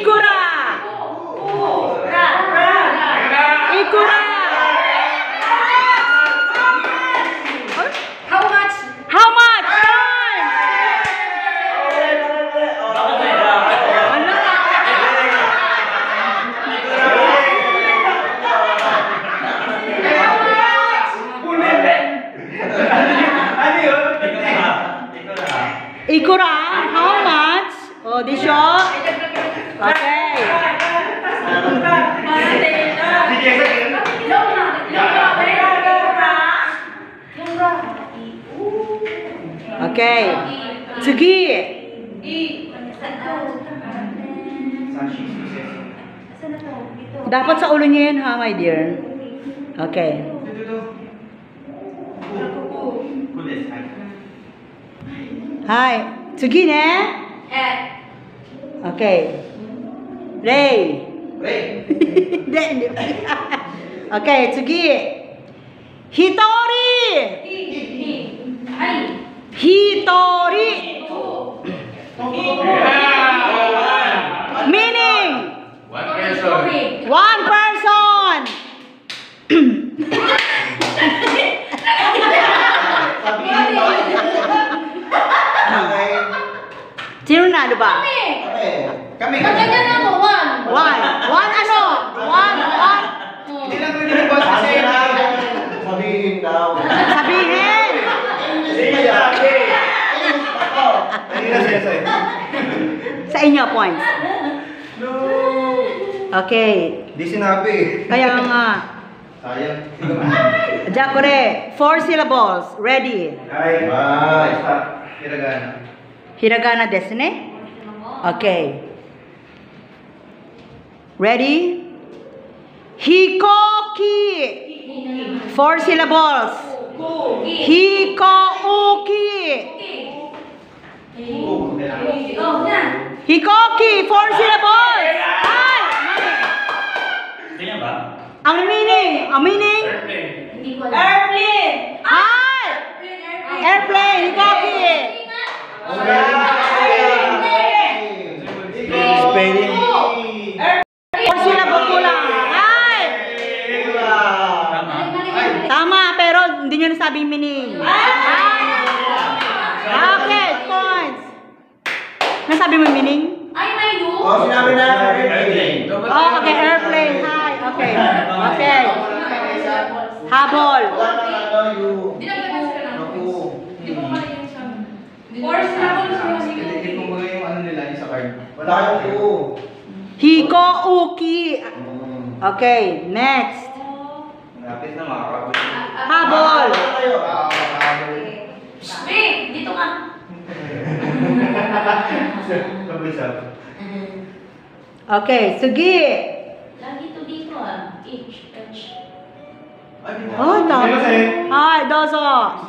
Ikura. Ikura. How much? How much? Time. Ano? Ikura. How much? Oh, di siya. Okay. Okay. Tsugi. Dapat sa ulo niya yan, ha, my dear? Okay. Hi. Tsugi ne? Okay. Ray. Okay, tsugi. Hitori. Hitori. Meaning one person. Sino na, ba? Kami. One ano? One. Hindi lang rin yung boss kasi sabihin daw. Sabihin. Sa inyo, points. No. Okay. Di sinabi. Kaya nga. Sayang. Jakure, 4 syllables. Ready. Ay. Bye. Hiragana. Hiragana desu ne? Okay. Ready? Hikoki. 4 syllables. Hikouki. Hikoki, 4 syllables. Ay! Ang meaning. Airplane. Ay! Airplane, hikoki. Spelling. 4 syllables ko lang. Ay! Tama, pero hindi nyo nasabing meaning. Okay, points. Nasabi mo yung meaning? Oh, sinabi na airplane. Oh, okay, airplane. Hi, okay. Okay. Habol. Hindi ko mga yung ano nila yung sa card. Wala yung U. Hiko-uki. Okay, next. Napit na makakabot. Habol. Dito ka. Kabisap. Okay, sige. Lagi to dito ah. H. Oh, tama. Hi, dozo.